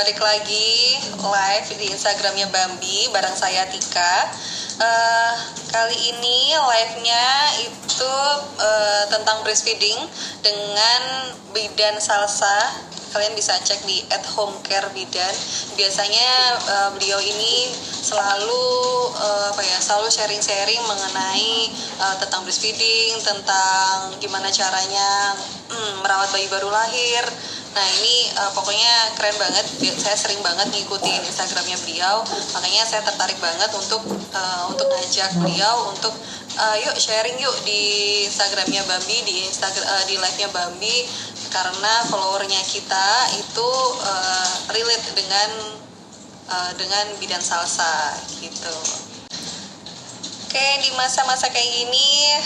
balik lagi live di Instagramnya Bambi bareng saya Tika. Kali ini live-nya itu tentang breastfeeding dengan Bidan Salsa. Kalian bisa cek di @homecare_bidan. Biasanya beliau ini selalu sharing-sharing mengenai tentang breastfeeding, tentang gimana caranya merawat bayi baru lahir. Nah ini pokoknya keren banget. Saya sering banget ngikutin Instagramnya beliau, makanya saya tertarik banget untuk ngajak beliau untuk yuk sharing yuk di Instagramnya Bambi, di live-nya Bambi, karena followernya kita itu relate dengan Bidan Salsa gitu. Oke, di masa-masa kayak gini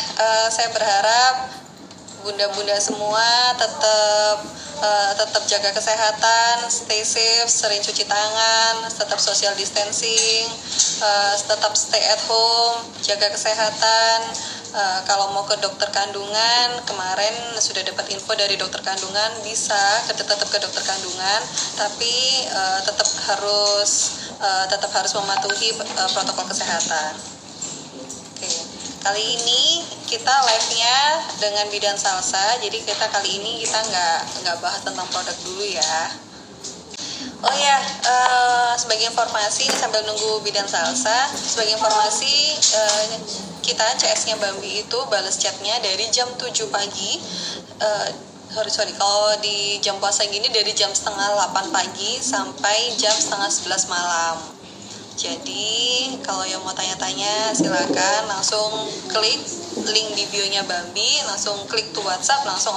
saya berharap bunda-bunda semua tetap jaga kesehatan, stay safe, sering cuci tangan, tetap social distancing, tetap stay at home, jaga kesehatan. Kalau mau ke dokter kandungan, kemarin sudah dapat info dari dokter kandungan, bisa tetap ke dokter kandungan, tapi tetap harus mematuhi protokol kesehatan. Oke. Kali ini kita live-nya dengan Bidan Salsa, jadi kali ini kita nggak bahas tentang produk dulu ya. Oh ya, sebagai informasi sambil nunggu Bidan Salsa, sebagai informasi kita CS-nya Bambi itu balas chatnya dari jam 7 pagi. Kalau di jam puasa gini dari jam setengah 8 pagi sampai jam setengah 11 malam. Jadi kalau yang mau tanya-tanya silakan langsung klik link di bio-nya Bambi, langsung klik to WhatsApp, langsung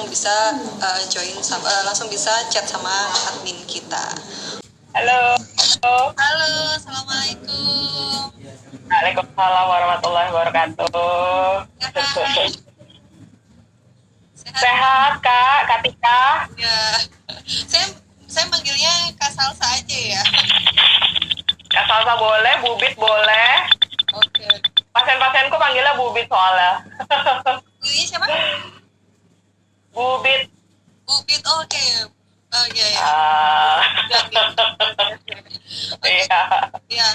bisa langsung bisa chat sama admin kita. Halo. Halo, assalamualaikum. Waalaikumsalam warahmatullahi wabarakatuh. Sehat Kak Tika? Ya, saya manggilnya Kak Salsa aja ya. Kak Salsa boleh, Bubit boleh. Oke. Pasien-pasienku panggilnya Bubit soalnya. Ini siapa? Bubit. Bubit, oke. Oh iya ya. Iya. Ya.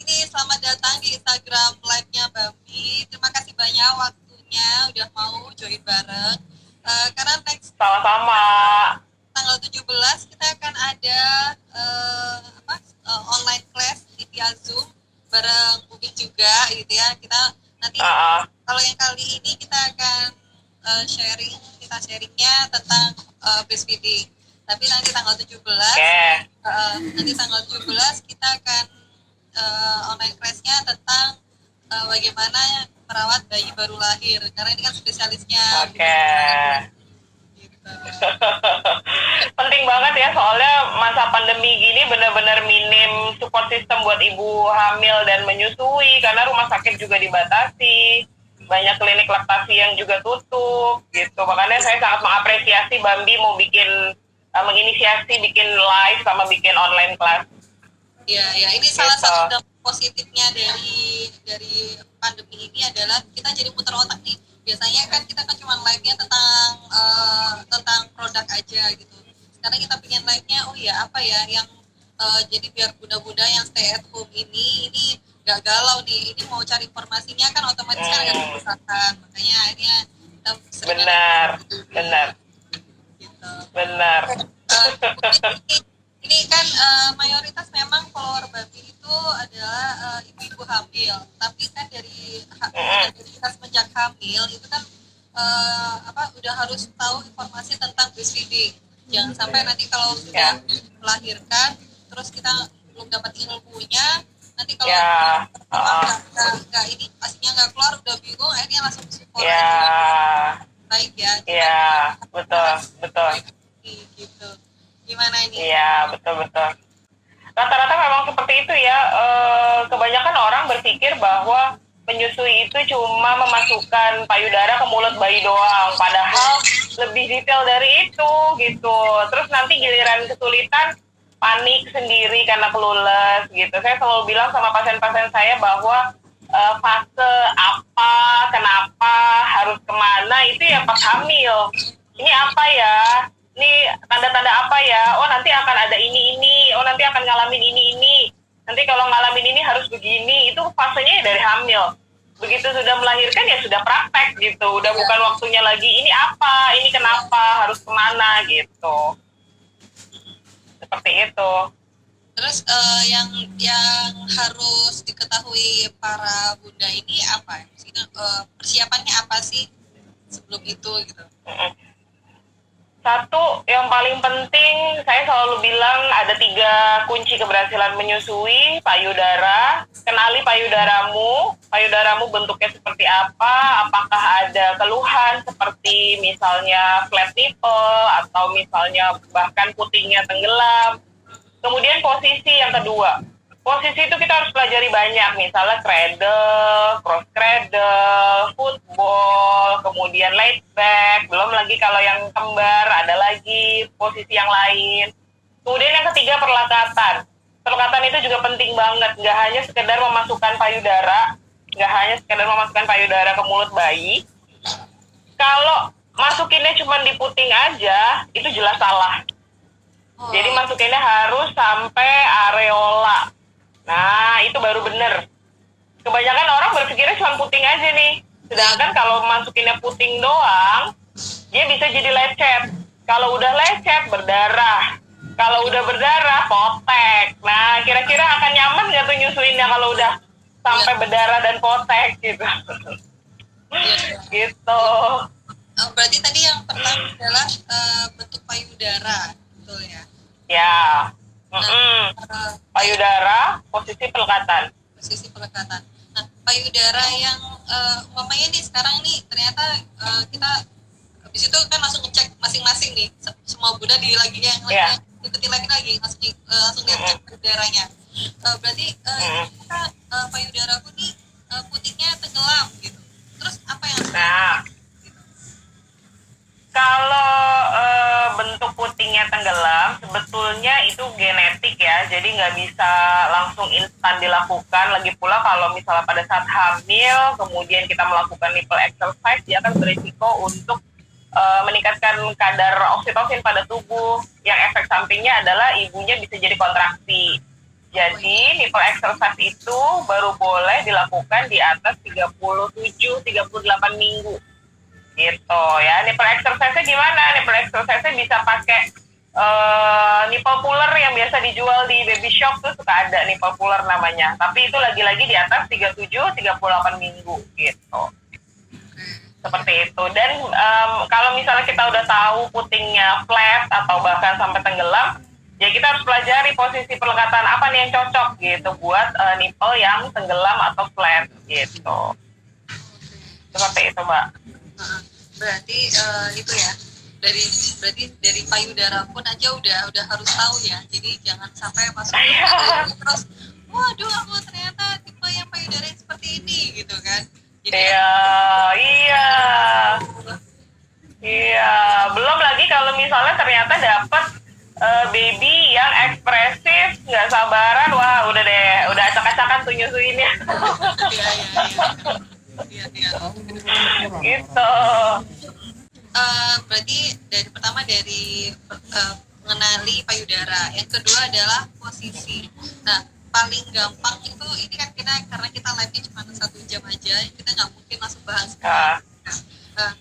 Ini selamat datang di Instagram live-nya Bambi. Terima kasih banyak waktunya udah mau join bareng. Karena next Sama-sama. tanggal 17 kita akan ada online class via Zoom bareng Bubit juga gitu ya. Kita nanti kalau yang kali ini kita akan sharingnya tentang breastfeeding. Tapi nanti tanggal 17 kita akan online class-nya tentang bagaimana merawat bayi baru lahir, karena ini kan spesialisnya. Gitu. Penting banget ya, soalnya masa pandemi gini benar-benar minim support system buat ibu hamil dan menyusui, karena rumah sakit juga dibatasi, banyak klinik laktasi yang juga tutup gitu. Makanya saya sangat mengapresiasi Bambi mau menginisiasi bikin live sama bikin online class. Ya, ini salah satu dampak positifnya dari pandemi ini adalah kita jadi muter otak nih. Biasanya kan kita kan cuma live-nya tentang produk aja gitu. Sekarang kita pengen live-nya, oh ya apa ya yang jadi biar bunda-bunda yang stay at home ini nggak galau nih. Ini mau cari informasinya kan otomatis kan ada kerusakan. Makanya akhirnya kita sering Benar. Ini kan mayoritas memang follower Bambi itu adalah ibu-ibu hamil, tapi kan dari kita semenjak hamil itu kan udah harus tahu informasi tentang breastfeeding. Jangan sampai nanti kalau sudah melahirkan terus kita belum dapat ilmunya, nanti kalau nggak ini pastinya nggak keluar udah bingung, akhirnya langsung support aja. Baik ya. Iya, betul. Gitu. Gimana ini? Iya, betul. Rata-rata memang seperti itu ya. Kebanyakan orang berpikir bahwa menyusui itu cuma memasukkan payudara ke mulut bayi doang, padahal lebih detail dari itu gitu. Terus nanti giliran kesulitan, panik sendiri karena clueless gitu. Saya selalu bilang sama pasien-pasien saya bahwa fase apa, kenapa, harus kemana itu ya pas hamil. Ini apa ya? nih tanda-tanda apa ya? Oh nanti akan ada ini, oh nanti akan ngalamin ini. Nanti kalau ngalamin ini harus begini. Itu fasenya ya dari hamil. Begitu sudah melahirkan ya sudah praktek gitu. Udah bukan waktunya lagi ini apa, ini kenapa, harus kemana gitu. Seperti itu. Terus yang harus diketahui para bunda ini apa? Maksudnya persiapannya apa sih sebelum itu gitu? Satu, yang paling penting, saya selalu bilang ada 3 kunci keberhasilan menyusui: payudara. Kenali payudaramu bentuknya seperti apa, apakah ada keluhan seperti misalnya flat nipple, atau misalnya bahkan putingnya tenggelam. Kemudian posisi yang kedua. Posisi itu kita harus pelajari banyak, misalnya cradle, cross cradle, football, kemudian laid back, belum lagi kalau yang kembar ada lagi posisi yang lain. Kemudian yang ketiga, perlekatan. Perlekatan itu juga penting banget, nggak hanya sekedar memasukkan payudara ke mulut bayi. Kalau masukinnya cuma di puting aja, itu jelas salah. Jadi masukinnya harus sampai areola. Nah, itu baru bener. Kebanyakan orang berpikirnya cuma puting aja nih. Sedangkan kalau masukinnya puting doang, dia bisa jadi lecet. Kalau udah lecet, berdarah. Kalau udah berdarah, potek. Nah, kira-kira akan nyaman nggak tuh nyusuinnya kalau udah sampai berdarah dan potek gitu. Gitu. Berarti tadi yang pertama adalah bentuk payudara, betul ya? Ya. Payudara, posisi pelekatan. Posisi pelekatan. Nah, payudara yang umpamanya nih sekarang nih ternyata kita habis itu kan langsung ngecek masing-masing nih, semua bunda di lagi yang ikuti lagi langsung lihat cek payudaranya. Berarti kita payudaraku nih putingnya tenggelam gitu. Terus apa yang harus kalau bentuk putingnya tenggelam, sebetulnya itu genetik ya, jadi nggak bisa langsung instan dilakukan. Lagi pula kalau misalnya pada saat hamil, kemudian kita melakukan nipple exercise, dia akan berisiko untuk meningkatkan kadar oksitosin pada tubuh, yang efek sampingnya adalah ibunya bisa jadi kontraksi. Jadi nipple exercise itu baru boleh dilakukan di atas 37-38 minggu. Gitu ya. Nipple exercise-nya gimana? Nipple exercise-nya bisa pakai nipple puller yang biasa dijual di baby shop tuh, suka ada nipple puller namanya. Tapi itu lagi-lagi di atas 37-38 minggu gitu. Seperti itu. Dan kalau misalnya kita udah tahu putingnya flat atau bahkan sampai tenggelam, ya kita harus pelajari posisi pelekatan apa nih yang cocok gitu buat nipple yang tenggelam atau flat gitu. Seperti itu, Mbak. Berarti itu ya, berarti dari payudara pun aja udah harus tahu ya. Jadi jangan sampai masuk terus waduh aku ternyata tipe yang payudara seperti ini gitu kan. Jadi iya, belum lagi kalau misalnya ternyata dapat baby yang ekspresif, nggak sabaran, wah udah deh, udah acak-acakan tuh nyusuinnya. Iya. Gitu. Berarti pertama dari mengenali payudara, yang kedua adalah posisi. Nah, paling gampang itu ini kan karena kita live-nya cuma 1 jam aja, kita nggak mungkin langsung bahas.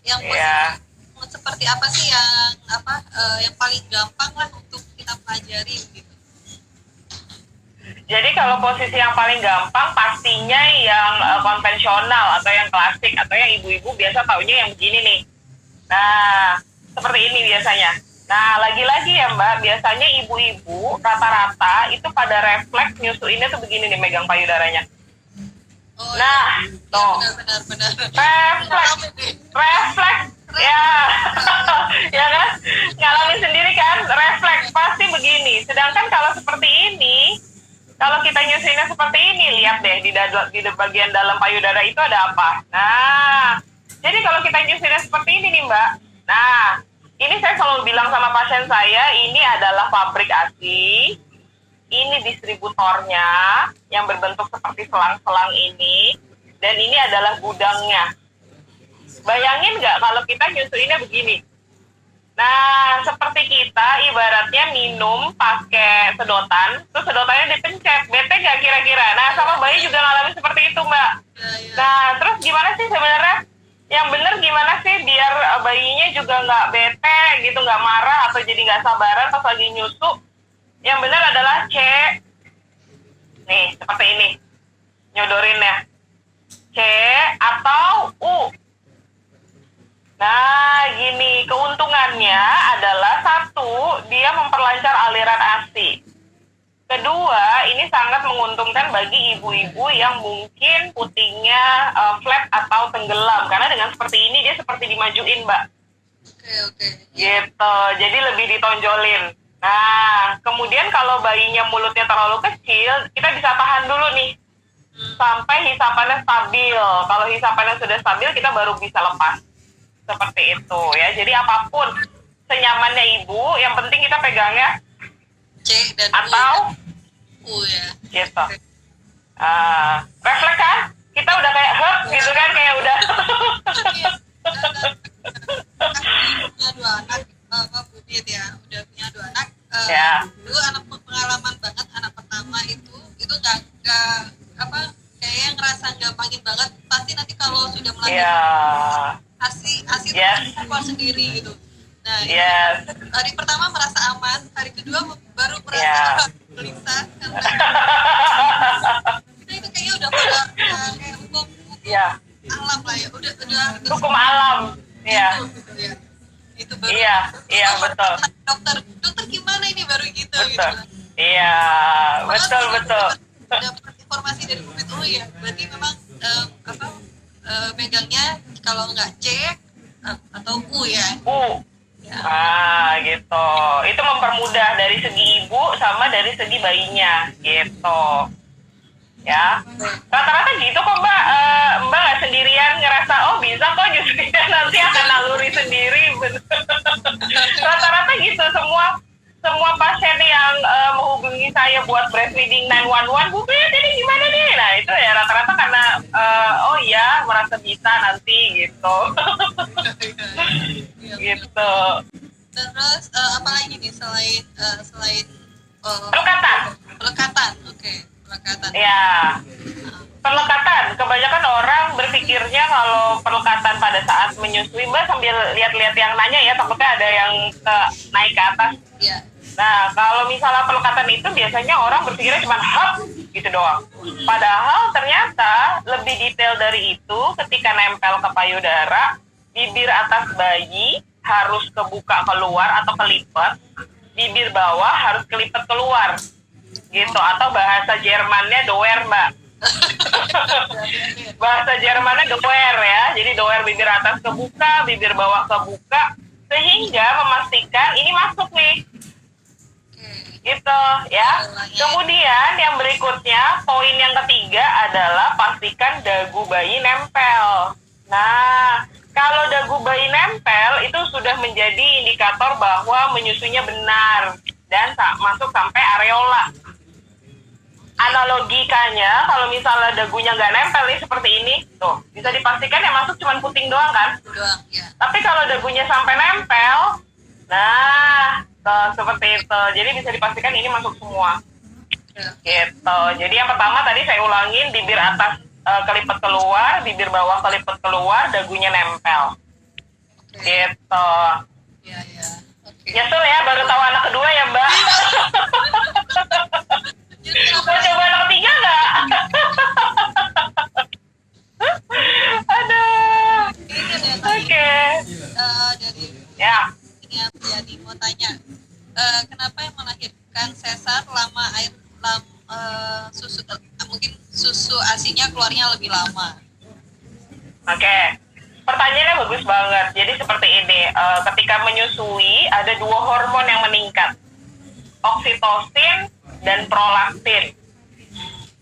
Yang posisi seperti apa sih yang paling gampang lah untuk kita pelajari gitu. Jadi kalau posisi yang paling gampang pastinya yang konvensional atau yang klasik atau yang ibu-ibu biasa taunya yang begini nih. Nah, seperti ini biasanya. Nah, lagi-lagi ya Mbak, biasanya ibu-ibu rata-rata itu pada refleks nyusuinnya tuh begini nih, megang payudaranya. Nah, tuh. Benar. Refleks. Ya. Ya kan? Ngalamin sendiri kan? Refleks pasti begini. Sedangkan kalau seperti ini, kalau kita nyusuinnya seperti ini, lihat deh di bagian dalam payudara itu ada apa. Nah, jadi kalau kita nyusuinnya seperti ini nih Mbak. Nah, ini saya selalu bilang sama pasien saya, ini adalah pabrik ASI. Ini distributornya yang berbentuk seperti selang-selang ini. Dan ini adalah gudangnya. Bayangin nggak kalau kita nyusuinnya begini. Nah, seperti kita ibaratnya minum pakai sedotan, terus sedotannya dipencet, bete gak kira-kira? Nah, sama bayi juga ngalamin seperti itu, Mbak. Nah, terus gimana sih sebenarnya? Yang bener gimana sih biar bayinya juga nggak bete gitu, nggak marah atau jadi nggak sabaran pas lagi nyusu? Yang bener adalah C. Nih, seperti ini. Nyodorin ya. C atau U. Nah, gini, keuntungannya adalah satu, dia memperlancar aliran ASI. Kedua, ini sangat menguntungkan bagi ibu-ibu yang mungkin putingnya flat atau tenggelam. Karena dengan seperti ini, dia seperti dimajuin, Mbak. Oke. Gitu, jadi lebih ditonjolin. Nah, kemudian kalau bayinya mulutnya terlalu kecil, kita bisa tahan dulu nih. Sampai hisapannya stabil. Kalau hisapannya sudah stabil, kita baru bisa lepas. Seperti itu ya. Jadi apapun senyamannya ibu, yang penting kita pegangnya C dan atau U ya. Gitu. Refleks kan? Kita udah kayak gitu kan, kayak udah. Punya 2 anak, Bu Dit ya, udah punya 2 anak. Ya. Dulu anak pengalaman banget, anak pertama itu nggak kayaknya ngerasa gampangin banget. Pasti nanti kalau sudah melahirkan asi keluar sendiri gitu. Nah, hari pertama merasa aman, hari kedua baru merasa gelisah karena kita itu kayaknya udah kayak hukum alam lah ya, udah hukum alam. Iya. Itu baru. Iya, betul. Dokter gimana ini baru gitu. Iya, betul. Dapat informasi dari Bu Fit, oh ya, berarti memang megangnya kalau nggak C atau U ya. U. Gitu. Itu mempermudah dari segi ibu sama dari segi bayinya, gitu. Ya. Rata-rata gitu kok, Mbak. Mbak nggak sendirian ngerasa, oh bisa kok justru nanti akan naluri sendiri. Rata-rata gitu, semua pasien yang menghubungi saya buat breastfeeding 911, Bu Fit, ini gimana nih? Nah, itu ya rata-rata karena oh iya, merasa bisa nanti gitu. Gitu. Terus apalagi nih selain pelekatan. Oke. Pelekatan. Ya. Perlekatan, kebanyakan orang berpikirnya kalau perlekatan pada saat menyusui, Mbak sambil lihat-lihat yang nanya ya, takutnya ada yang naik ke atas. Iya. Nah, kalau misalnya pelekatan itu biasanya orang berpikirnya cuma hap gitu doang. Padahal ternyata lebih detail dari itu. Ketika nempel ke payudara, bibir atas bayi harus kebuka keluar atau kelipat, bibir bawah harus kelipat keluar. Gitu, atau bahasa Jermannya doer, Mbak. Bahasa Jermannya doer ya. Jadi doer, bibir atas kebuka, bibir bawah kebuka, sehingga memastikan ini masuk nih. Gitu ya. Kemudian yang berikutnya, poin yang ketiga adalah pastikan dagu bayi nempel. Nah, kalau dagu bayi nempel itu sudah menjadi indikator bahwa menyusunya benar dan masuk sampai areola. Analogikanya, kalau misalnya dagunya nggak nempel nih seperti ini, tuh bisa dipastikan yang masuk cuma puting doang kan? Ya. Tapi kalau dagunya sampai nempel, nah seperti itu. Jadi bisa dipastikan ini masuk semua. Gitu. Jadi yang pertama tadi saya ulangin, bibir atas kelipat keluar, bibir bawah kelipat keluar, dagunya nempel. Gitu. Iya. Nyesel ya, baru tahu anak kedua ya, Mbak. Mau coba anak ketiga nggak? Aduh. Oke. Dari Ya. ini jadi mau tanya, kenapa yang melahirkan sesar mungkin susu asinya keluarnya lebih lama? Oke. Pertanyaannya bagus banget. Jadi seperti ini, ketika menyusui ada 2 hormon yang meningkat, oksitosin dan prolaktin.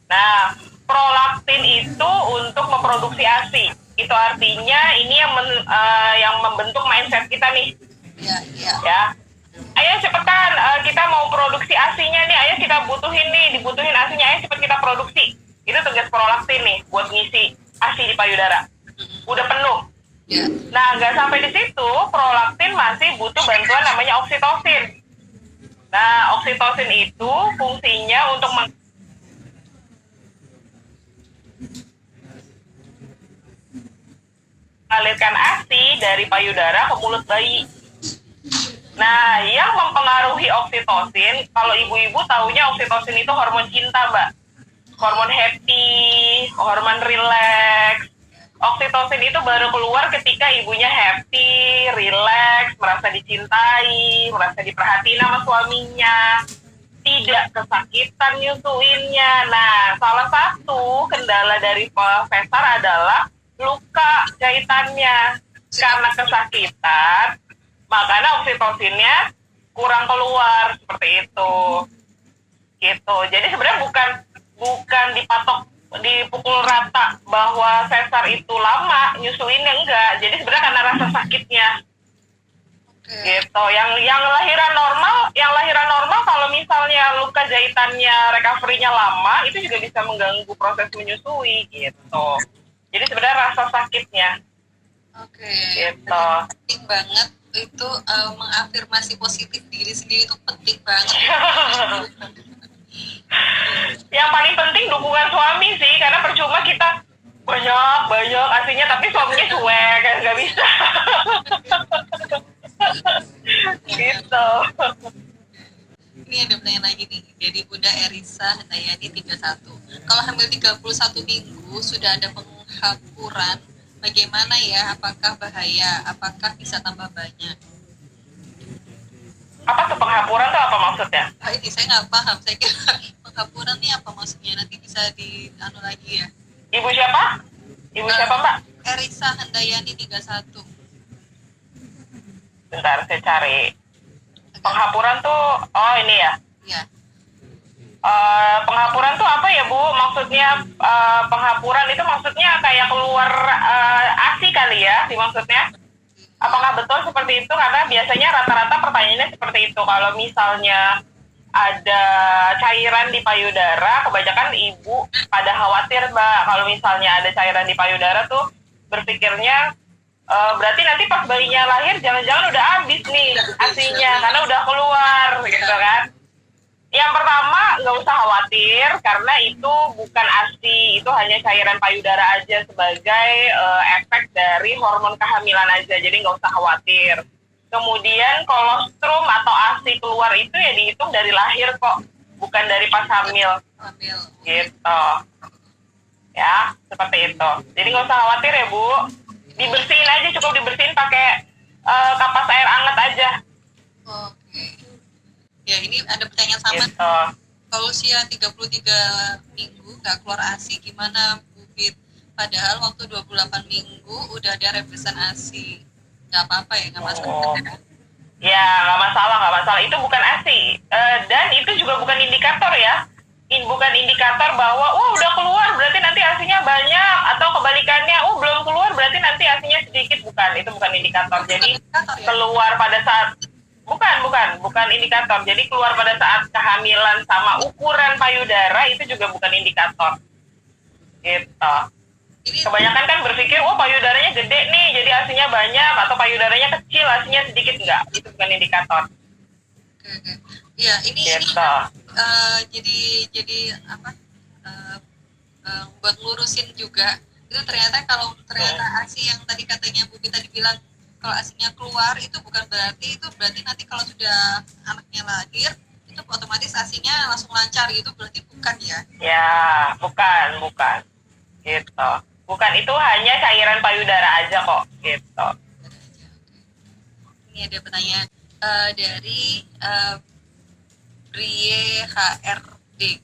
Nah, prolaktin itu untuk memproduksi ASI. Itu artinya ini yang membentuk mindset kita nih. Iya. Ya. Ayo cepetan, kita mau produksi ASI-nya nih. Ayo kita dibutuhin ASI-nya. Ayo cepet kita produksi. Itu tugas prolaktin nih buat ngisi ASI di payudara. Udah penuh. Ya. Nah, nggak sampai di situ, prolaktin masih butuh bantuan namanya oksitosin. Nah, oksitosin itu fungsinya untuk mengalirkan ASI dari payudara ke mulut bayi. Nah, yang mempengaruhi oksitosin, kalau ibu-ibu taunya oksitosin itu hormon cinta, Mbak. Hormon happy, hormon relax. Oksitosin itu baru keluar ketika ibunya happy, relax, merasa dicintai, merasa diperhatiin sama suaminya, tidak kesakitan nyusuinnya. Nah, salah satu kendala dari sesar adalah luka jahitannya. Karena kesakitan, makanya oksitosinnya kurang keluar seperti itu. Gitu. Jadi sebenarnya bukan dipukul rata bahwa sesar itu lama nyusuinnya, enggak. Jadi sebenarnya karena rasa sakitnya. Gitu. Yang lahiran normal kalau misalnya luka jahitannya recovery-nya lama, itu juga bisa mengganggu proses menyusui gitu. Jadi sebenarnya rasa sakitnya. Gitu. Penting banget itu mengafirmasi positif diri sendiri itu penting banget. Yang paling penting dukungan suami sih, karena percuma kita banyak aslinya tapi suaminya cuek, kan nggak bisa. Gitu. Ini ada pertanyaan lagi nih dari Bunda Erisa Handayani 31. Kalau hamil 31 minggu sudah ada penghapuran, bagaimana ya? Apakah bahaya? Apakah bisa tambah banyak? Apa tuh penghapuran tuh apa maksudnya? Ini saya nggak paham. Saya kira penghapuran nih apa maksudnya? Nanti bisa lagi ya. Ibu siapa? Ibu siapa, Mbak? Erisa Handayani 31. Bentar, saya cari. Penghapuran tuh, oh ini ya? Iya. Penghapuran tuh apa ya, Bu? Maksudnya penghapuran itu maksudnya kayak keluar ASI kali ya, maksudnya? Apakah betul seperti itu? Karena biasanya rata-rata pertanyaannya seperti itu. Kalau misalnya ada cairan di payudara, kebanyakan ibu pada khawatir, Mbak. Kalau misalnya ada cairan di payudara tuh berpikirnya berarti nanti pas bayinya lahir jangan-jangan udah habis nih ASINya karena udah keluar gitu kan. Yang pertama, nggak usah khawatir karena itu bukan ASI, itu hanya cairan payudara aja sebagai efek dari hormon kehamilan aja, jadi nggak usah khawatir. Kemudian kolostrum atau ASI keluar itu ya dihitung dari lahir kok, bukan dari pas hamil. Gitu. Ya, seperti itu. Jadi nggak usah khawatir ya, Bu. Dibersihin aja, cukup dibersihin pakai kapas air hangat aja. Oke. Ya, ini ada pertanyaan sama. Gitu. Kalau usia 33 minggu nggak keluar ASI gimana, Bu Fit? Padahal waktu 28 minggu udah ada revisan ASI. Nggak apa-apa ya, nggak masalah. Ya, nggak masalah. Itu bukan ASI. Dan itu juga bukan indikator ya. Bukan indikator bahwa, udah keluar berarti nanti ASINya banyak. Atau kebalikannya, belum keluar berarti nanti ASINya sedikit. Bukan, itu bukan indikator. Jadi, keluar pada saat bukan indikator. Jadi keluar pada saat kehamilan sama ukuran payudara itu juga bukan indikator. Gitu. Kebanyakan kan berpikir, payudaranya gede nih, jadi ASINya banyak, atau payudaranya kecil, ASINya sedikit. Enggak, itu bukan indikator. Oke. Ya, ini Gitu. jadi apa? Buat ngurusin juga. Itu ternyata ASI yang tadi katanya Bu tadi bilang kalau ASINya keluar itu bukan berarti nanti kalau sudah anaknya lahir itu otomatis ASINya langsung lancar gitu, berarti bukan ya? Ya, bukan. Gitu. Bukan, itu hanya cairan payudara aja kok. Gitu. Ini ada pertanyaan dari Brie HRD.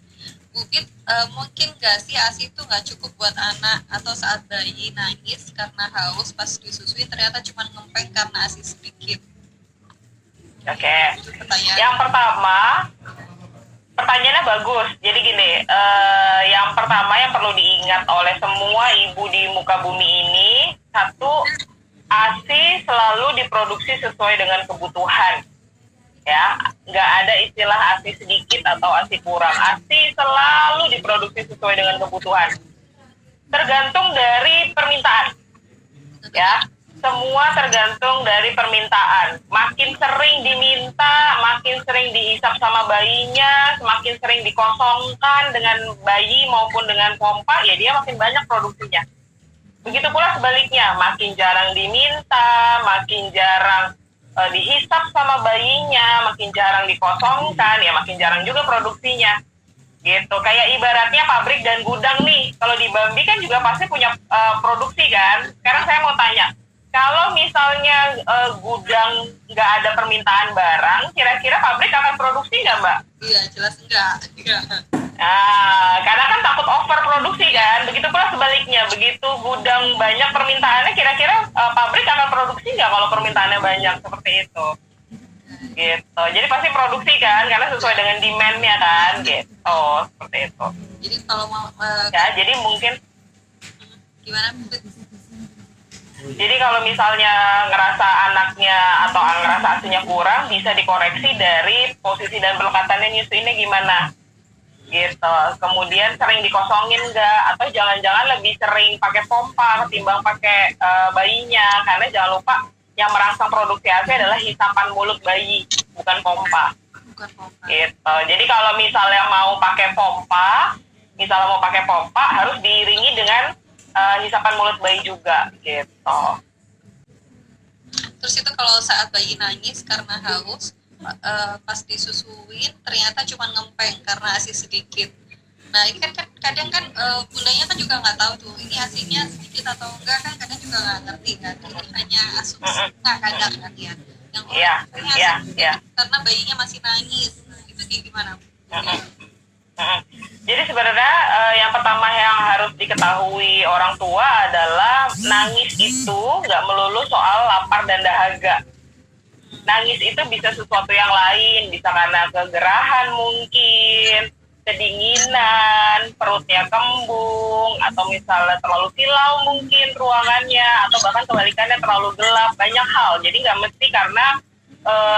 Bukit, mungkin nggak sih ASI itu nggak cukup buat anak atau saat bayi nangis karena haus pas disusui ternyata cuma ngempeng karena ASI sedikit? Oke. Yang pertama, pertanyaannya bagus. Jadi gini, yang pertama yang perlu diingat oleh semua ibu di muka bumi ini, satu, ASI selalu diproduksi sesuai dengan kebutuhan. Ya, nggak ada istilah ASI sedikit atau ASI kurang. ASI selalu diproduksi sesuai dengan kebutuhan. Tergantung dari permintaan. Ya, Semua tergantung dari permintaan. Makin sering diminta, makin sering dihisap sama bayinya, semakin sering dikosongkan dengan bayi maupun dengan pompa, ya dia makin banyak produksinya. Begitu pula sebaliknya, makin jarang diminta, makin jarang dihisap sama bayinya, makin jarang dikosongkan, ya makin jarang juga produksinya. Gitu, kayak ibaratnya pabrik dan gudang nih. Kalau di Bambi kan juga pasti punya produksi kan. Sekarang saya mau tanya, kalau misalnya gudang nggak ada permintaan barang, kira-kira pabrik akan produksi nggak, Mbak? Iya, jelas enggak. Nah, karena kan takut overproduksi kan. Begitu pula sebaliknya, begitu gudang banyak permintaannya, kira-kira pabrik akan produksi nggak kalau permintaannya banyak seperti itu? Gitu. Jadi pasti produksi kan, karena sesuai dengan demand-nya kan, gitu. Seperti itu. Jadi kalau mau Ya, jadi mungkin gimana? jadi kalau misalnya ngerasa anaknya atau ngerasa asinya kurang, bisa dikoreksi dari posisi dan pelekatannya nyusuinnya gimana. Gitu. Kemudian sering dikosongin nggak? Atau jangan-jangan lebih sering pakai pompa ketimbang pakai bayinya. Karena jangan lupa, yang merangsang produksi ASI adalah hisapan mulut bayi, bukan pompa. Bukan pompa. Gitu. Jadi kalau misalnya mau pakai pompa, harus diiringi dengan hisapan mulut bayi juga, gitu. Terus itu kalau saat bayi nangis karena haus, pas disusuin ternyata cuma ngempeng karena ASI sedikit. Nah ini kan kadang kan bundanya kan juga nggak tahu tuh ini ASInya sedikit atau enggak, kan kadang juga nggak ngerti kan. Ini hanya asumsi nggak kadang kan ya. Yang karena bayinya masih nangis. Nah, itu kayak gimana? Jadi sebenarnya yang pertama yang harus diketahui orang tua adalah nangis itu nggak melulu soal lapar dan dahaga. Nangis itu bisa sesuatu yang lain, bisa karena kegerahan mungkin, kedinginan, perutnya kembung, atau misalnya terlalu silau mungkin ruangannya, atau bahkan kebalikannya terlalu gelap, banyak hal. Jadi nggak mesti karena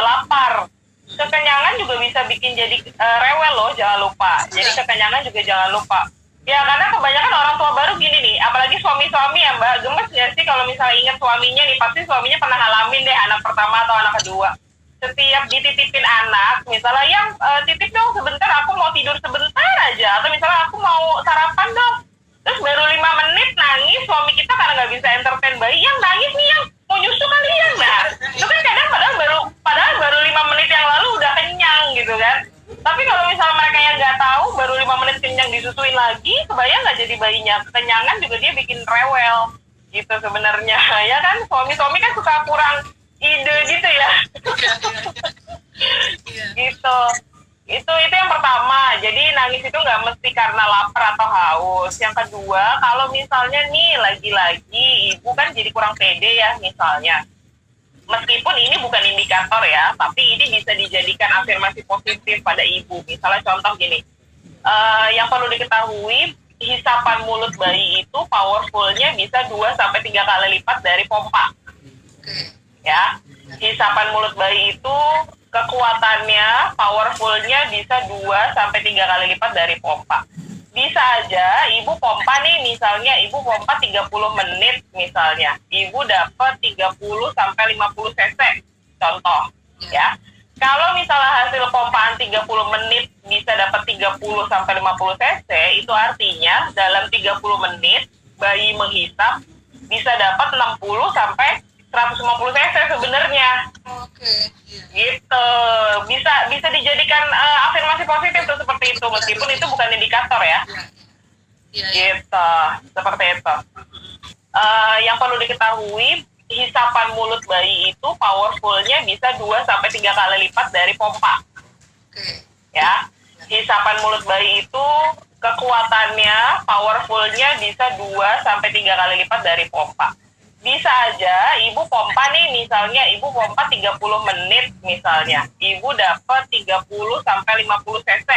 lapar. Kekenyangan juga bisa bikin jadi rewel loh, jangan lupa. Jadi kekenyangan juga jangan lupa. Ya karena kebanyakan orang tua baru gini nih, apalagi suami-suami ya Mbak, gemes gak sih kalau misalnya ingat suaminya nih, pasti suaminya pernah ngalamin deh anak pertama atau anak kedua. Setiap dititipin anak, misalnya yang titip dong sebentar, aku mau tidur sebentar aja, atau misalnya aku mau sarapan dong. Terus baru 5 menit nangis, suami kita karena nggak bisa entertain bayi, yang nangis nih yang mau nyusu kalian. Nah, itu kan kadang padahal baru 5 menit yang lalu udah kenyang gitu kan. Tapi kalau misalnya mereka yang nggak tahu, baru 5 menit kenyang disusuin lagi, kebayang nggak jadi bayinya? Kekenyangan juga dia bikin rewel gitu sebenarnya. Ya kan, suami-suami kan suka kurang ide gitu ya. Gitu. Itu yang pertama. Jadi nangis itu nggak mesti karena lapar atau haus. Yang kedua, kalau misalnya nih lagi-lagi ibu kan jadi kurang pede ya misalnya. Meskipun ini bukan indikator ya, tapi ini bisa dijadikan afirmasi positif pada ibu. Misalnya contoh gini, yang perlu diketahui, hisapan mulut bayi itu powerfulnya bisa 2-3 kali lipat dari pompa. Ya, hisapan mulut bayi itu kekuatannya, powerfulnya bisa 2-3 kali lipat dari pompa. Bisa aja ibu pompa nih, misalnya ibu pompa 30 menit misalnya, ibu dapat 30-50 cc, contoh ya. Kalau misalnya hasil pompaan 30 menit bisa dapat 30-50 cc, itu artinya dalam 30 menit bayi menghisap bisa dapat 60-150 cc sebenarnya. Oke. Gitu, bisa dijadikan afirmasi positif tuh seperti itu, meskipun itu bukan indikator ya. Gitu, seperti itu. Yang perlu diketahui, hisapan mulut bayi itu powerfulnya bisa 2-3 kali lipat dari pompa. Ya, hisapan mulut bayi itu kekuatannya, powerfulnya bisa 2-3 kali lipat dari pompa. Bisa aja ibu pompa nih, misalnya ibu pompa 30 menit misalnya, ibu dapat 30-50 cc,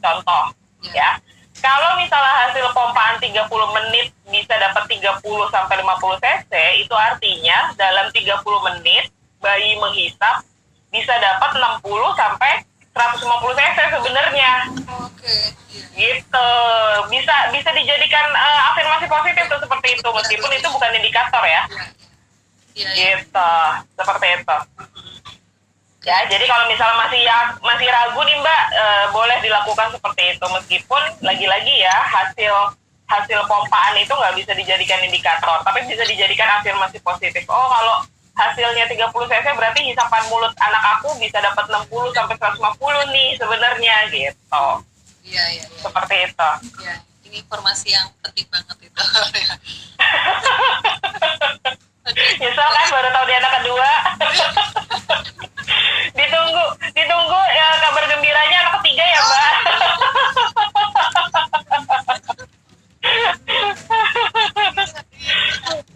contoh ya. Kalau misalnya hasil pompaan 30 menit bisa dapat 30-50 cc, itu artinya dalam 30 menit bayi menghisap bisa dapat 60-150 cc sebenarnya. Gitu, bisa dijadikan afirmasi positif tuh seperti itu, meskipun itu bukan indikator ya. Iya, iya. Gitu, seperti itu. Ya, jadi kalau misalnya masih ragu nih Mbak, boleh dilakukan seperti itu meskipun lagi-lagi ya hasil pompaan itu nggak bisa dijadikan indikator, tapi bisa dijadikan afirmasi positif. Oh, kalau hasilnya 30 cc berarti hisapan mulut anak aku bisa dapat 60 sampai 150 nih sebenarnya gitu. Iya, iya, iya. Seperti itu. Ya, ini informasi yang penting banget itu. Nyesel kan baru tahu di anak kedua. ditunggu ya kabar gembiranya anak ketiga ya Mbak.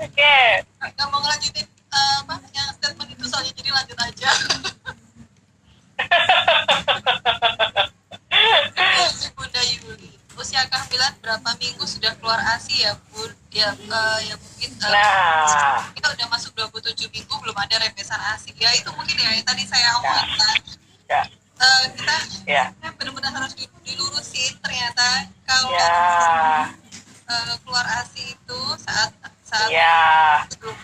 Oke. Nggak mau ngelanjutin apa yang statement itu soalnya, jadi lanjut aja. Bunda Yuli, usia kehamilan berapa minggu sudah keluar ASI ya Bun? Ya, ya mungkin Nah, kita udah masuk 27 minggu belum ada rembesan ASI. Ya itu mungkin ya yang tadi saya omongkan. ya, Kita ya, benar-benar harus dilurusin ternyata kalau ya, keluar ASI itu saat saat ya, belum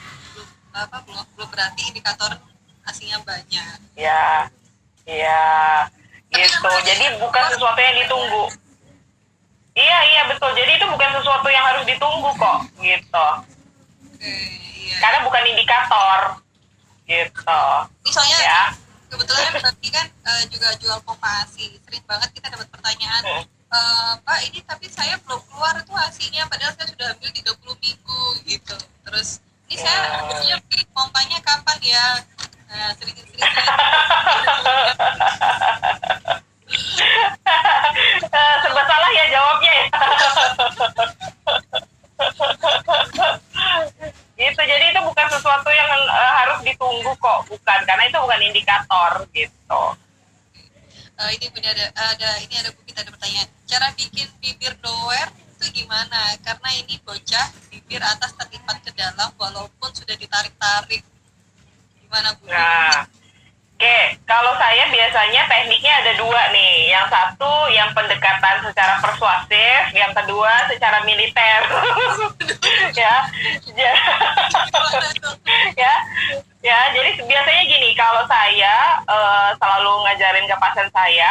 belum berarti indikator ASI-nya banyak. ya, ya, gitu. Jadi bukan sesuatu yang ditunggu. Iya betul. Jadi itu bukan sesuatu yang harus ditunggu kok, gitu. Oke, iya. Karena bukan indikator, gitu. Ini soalnya Ya. kebetulan berarti kan juga jual pompa ASI. Sering banget kita dapat pertanyaan, Pak ini tapi saya belum keluar itu ASI-nya padahal saya sudah ambil 30 minggu gitu. Terus ini saya harusnya beli pompanya kapan ya? Nah, sering-sering Serba salah ya jawabnya ya. Gitu, jadi itu bukan sesuatu yang harus ditunggu kok, bukan, karena itu bukan indikator gitu. ini punya ada Bu, kita ada pertanyaan. Cara bikin bibir doer itu gimana? Karena ini bocah bibir atas terlipat ke dalam walaupun sudah ditarik-tarik. Gimana Bu? Nah, oke, kalau saya biasanya tekniknya ada dua nih. Yang satu yang pendekatan secara persuasif, yang kedua secara militer. ya, ya, ya. Jadi biasanya gini, kalau saya selalu ngajarin ke pasien saya,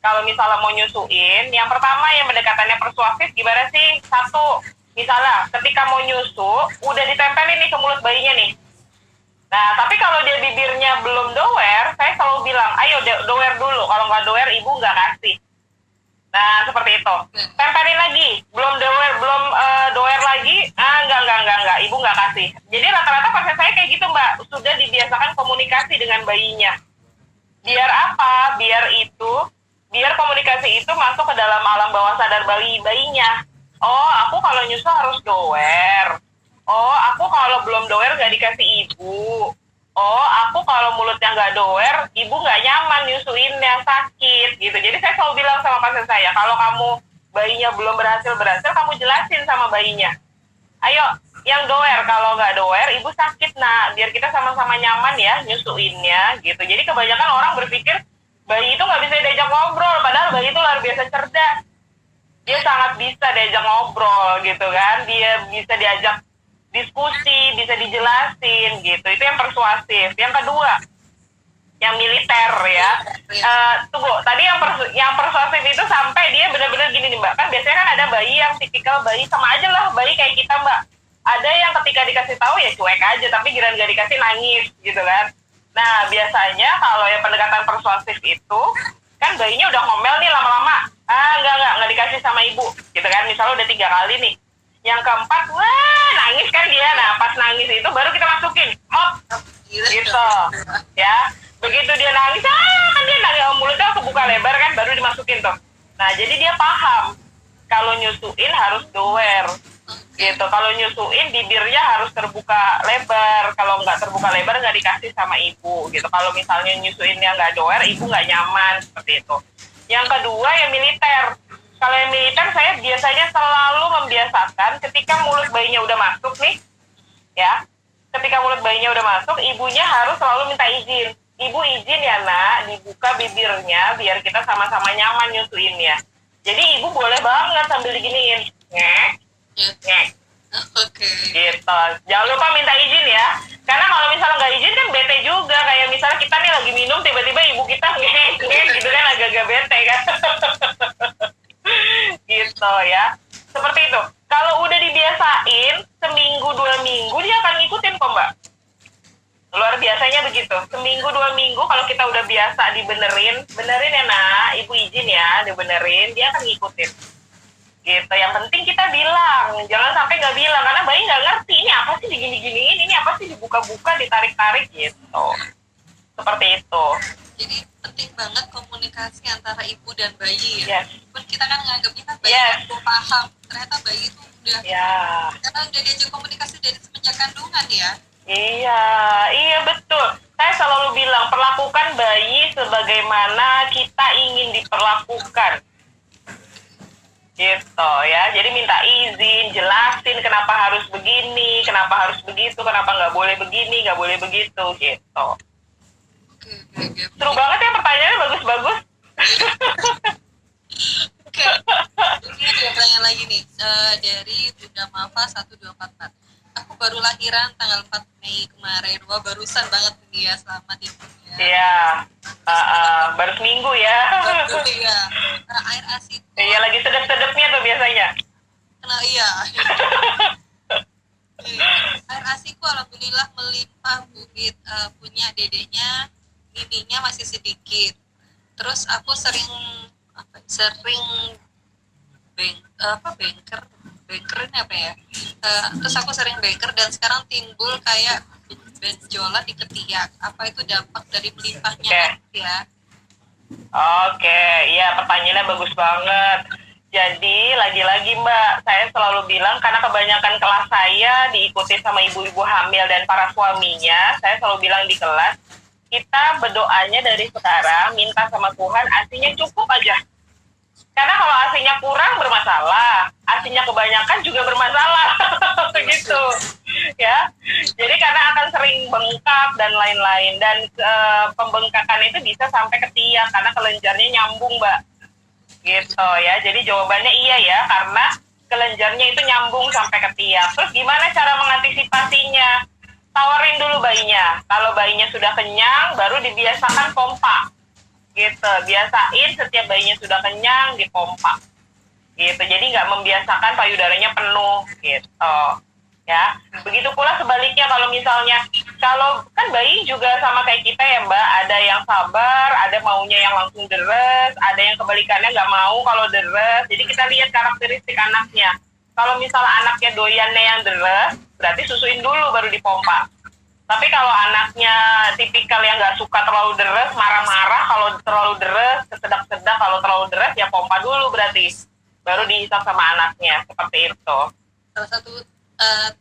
kalau misalnya mau nyusuin, yang pertama yang pendekatannya persuasif gimana sih? Satu, misalnya ketika mau nyusu, udah ditempelin nih ke mulut bayinya nih. Nah, tapi kalau dia bibirnya belum doer, saya selalu bilang, ayo doer dulu. Kalau nggak doer, ibu nggak kasih. Nah, seperti itu. Tempelin lagi, belum doer lagi, enggak, ibu nggak kasih. Jadi rata-rata pasien saya kayak gitu, Mbak. Sudah dibiasakan komunikasi dengan bayinya. Biar apa? Biar komunikasi itu masuk ke dalam alam bawah sadar bayinya. Oh, aku kalau nyusu harus doer. Oh, aku kalau belum doer nggak dikasih ibu. Oh, aku kalau mulutnya nggak doer, ibu nggak nyaman nyusuinnya, sakit gitu. Jadi saya selalu bilang sama pasien saya, kalau kamu bayinya belum berhasil, kamu jelasin sama bayinya. Ayo, yang doer, kalau nggak doer, ibu sakit, nak. Biar kita sama-sama nyaman ya nyusuinnya gitu. Jadi kebanyakan orang berpikir bayi itu nggak bisa diajak ngobrol, padahal bayi itu luar biasa cerdas. Dia sangat bisa diajak ngobrol gitu kan. Dia bisa diajak diskusi, bisa dijelasin gitu. Itu yang persuasif. Yang kedua, yang militer ya. Tunggu, tadi yang persuasif itu sampai dia benar-benar gini nih Mbak. Kan biasanya kan ada bayi yang tipikal bayi sama aja lah, bayi kayak kita Mbak. Ada yang ketika dikasih tahu ya cuek aja, tapi giliran gak dikasih nangis gitu kan. Nah, biasanya kalau yang pendekatan persuasif itu, kan bayinya udah ngomel nih lama-lama. Enggak dikasih sama ibu gitu kan. Misalnya udah 3 kali nih. Yang keempat, wah nangis kan dia. Nah pas nangis itu baru kita masukin, hop, gitu, ya. Begitu dia nangis, kan dia nangis, mulutnya kebuka lebar kan, baru dimasukin tuh. Nah jadi dia paham, kalau nyusuin harus doer, gitu. Kalau nyusuin bibirnya harus terbuka lebar, kalau nggak terbuka lebar nggak dikasih sama ibu, gitu. Kalau misalnya nyusuinnya nggak doer, ibu nggak nyaman, seperti itu. Yang kedua yang militer. Kalau yang militer saya biasanya selalu membiasakan ketika mulut bayinya udah masuk nih, ya. Ketika mulut bayinya udah masuk, ibunya harus selalu minta izin. Ibu izin ya nak, dibuka bibirnya biar kita sama-sama nyaman nyusuinnya. Jadi ibu boleh banget sambil diginiin, ngek, ngek. Oke. Gitu. Jangan lupa minta izin ya. Karena kalau misalnya nggak izin kan bete juga, kayak misalnya kita nih lagi minum tiba-tiba ibu kita ngek gitu kan, agak-agak bete kan. Gitu ya, seperti itu. Kalau udah dibiasain seminggu 2 minggu dia akan ngikutin kok Mbak. Luar biasanya begitu. Seminggu 2 minggu kalau kita udah biasa benerin ya nak, ibu izin ya, dibenerin, dia akan ngikutin. Gitu. Yang penting kita bilang, jangan sampai nggak bilang, karena bayi nggak ngerti ini apa sih digini-giniin, ini apa sih dibuka-buka, ditarik-tarik gitu. Seperti itu. Jadi penting banget komunikasi antara ibu dan bayi ya. Yes. Pun kita kan nganggapnya kan bayi Yes. itu paham, ternyata bayi itu udah karena udah diajak komunikasi dari semenjak kandungan ya. Iya betul. Saya selalu bilang perlakukan bayi sebagaimana kita ingin diperlakukan. Gitu ya. Jadi minta izin, jelasin kenapa harus begini, kenapa harus begitu, kenapa nggak boleh begini, nggak boleh begitu, gitu. Oke. Seru banget ya pertanyaannya, bagus-bagus. Oke. Ini ada pertanyaan lagi nih dari Bunda Mafa 1244. Aku baru lahiran tanggal 4 Mei kemarin. Wah, barusan banget nih ya, selamat ya Bun ya. Iya. Baru seminggu ya. Betul ya. Karena air ASI Iya, lagi sedep-sedepnya tuh biasanya. iya. Air ASIku alhamdulillah melimpah Bu. Punya dedeknya, miminya masih sedikit. Terus aku sering bengkerin apa ya? Terus aku sering bengker dan sekarang timbul kayak benjolan di ketiak. Apa itu dampak dari melimpahnya ya? Oke, ya pertanyaannya bagus banget. Jadi lagi-lagi Mbak, saya selalu bilang karena kebanyakan kelas saya diikuti sama ibu-ibu hamil dan para suaminya, saya selalu bilang di kelas, kita berdoanya dari sekarang, minta sama Tuhan asinya cukup aja. Karena kalau asinya kurang bermasalah, asinya kebanyakan juga bermasalah. Gitu. Ya. Jadi karena akan sering bengkak dan lain-lain, dan pembengkakan itu bisa sampai ke tiak karena kelenjarnya nyambung, Mbak. Gitu ya. Jadi jawabannya iya ya, karena kelenjarnya itu nyambung sampai ke tiak. Terus gimana cara mengantisipasinya? Tawarin dulu bayinya. Kalau bayinya sudah kenyang, baru dibiasakan pompa. Gitu, biasain setiap bayinya sudah kenyang dipompa. Gitu, jadi nggak membiasakan payudaranya penuh gitu. Ya, begitu pula sebaliknya kalau kan bayi juga sama kayak kita ya Mbak, ada yang sabar, ada maunya yang langsung deres, ada yang kebalikannya nggak mau kalau deres. Jadi kita lihat karakteristik anaknya. Kalau anaknya doyannya yang deres, berarti susuin dulu baru dipompa. Tapi kalau anaknya tipikal yang nggak suka terlalu deres, marah-marah kalau terlalu deres, kesedak-sedak kalau terlalu deres, ya pompa dulu berarti. Baru dihisap sama anaknya, seperti itu. Salah satu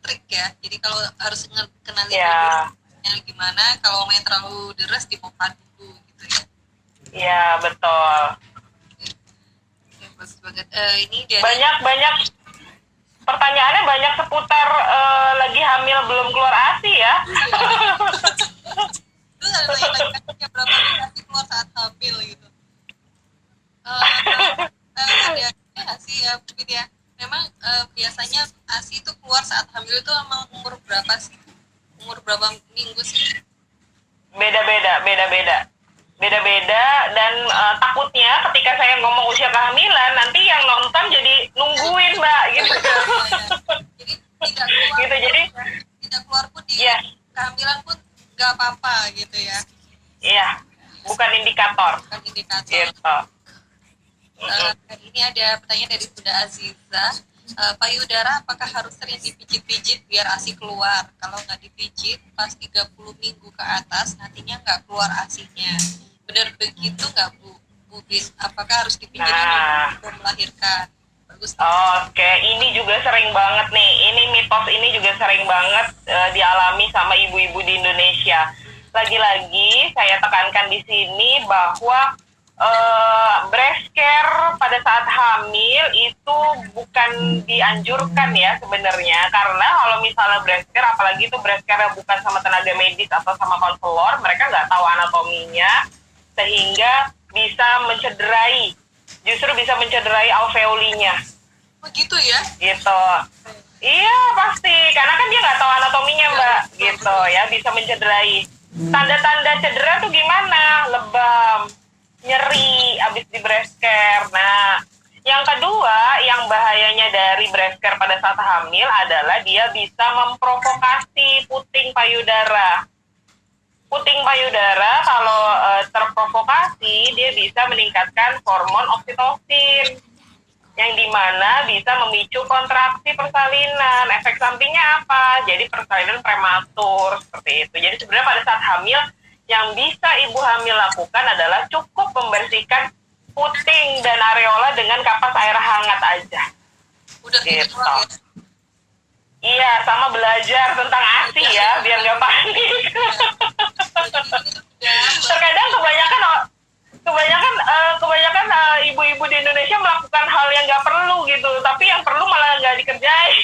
trik ya, jadi kalau harus kenalin dulu gimana, kalau main terlalu deres, dipompa dulu gitu ya. Iya, betul. Oke, bagus banget. Ini dari... Banyak pertanyaannya banyak seputar lagi hamil belum keluar ASI ya. Itu ada lagi berapa kali ASI keluar saat hamil gitu. Ada nggak sih ya mungkin ya, memang biasanya ASI itu keluar saat hamil itu emang umur berapa sih? Umur berapa minggu sih? Beda-beda dan takutnya ketika saya ngomong usia kehamilan nanti yang nonton jadi nungguin Mbak gitu. Jadi tidak keluar, gitu, jadi tidak keluar pun di kehamilan pun nggak apa-apa gitu ya. Iya, bukan indikator. Bukan indikator. Gitu. Ini ada pertanyaan dari Bunda Aziza. Payudara apakah harus sering dipijit-pijit biar ASI keluar? Kalau nggak dipijit pas 30 minggu ke atas nantinya nggak keluar ASInya. Benar begitu nggak Bu Bin? Apakah harus dipijit untuk melahirkan? Bagus. Oke, ini juga sering banget nih. Ini mitos ini juga sering banget dialami sama ibu-ibu di Indonesia. Lagi-lagi saya tekankan di sini bahwa breast care pada saat hamil itu bukan dianjurkan ya sebenarnya, karena kalau misalnya breast care, apalagi itu breast care bukan sama tenaga medis atau sama konselor, mereka nggak tahu anatominya sehingga bisa justru bisa mencederai alveolinya. Begitu ya? Gitu. Iya pasti, karena kan dia nggak tahu anatominya Mbak, gitu ya, bisa mencederai. Tanda-tanda cedera tuh gimana? Lebam, nyeri, abis di breast care. Nah, yang kedua, yang bahayanya dari breast care pada saat hamil adalah dia bisa memprovokasi puting payudara. Puting payudara kalau terprovokasi, dia bisa meningkatkan hormon oksitosin yang dimana bisa memicu kontraksi persalinan. Efek sampingnya apa? Jadi persalinan prematur seperti itu. Jadi sebenarnya pada saat hamil yang bisa ibu hamil lakukan adalah cukup membersihkan puting dan areola dengan kapas air hangat aja. Udah gitu. ya. Iya, sama belajar tentang ASI ya, biar nggak panik. Terkadang kebanyakan ibu-ibu di Indonesia melakukan hal yang nggak perlu gitu, tapi yang perlu malah nggak dikerjain.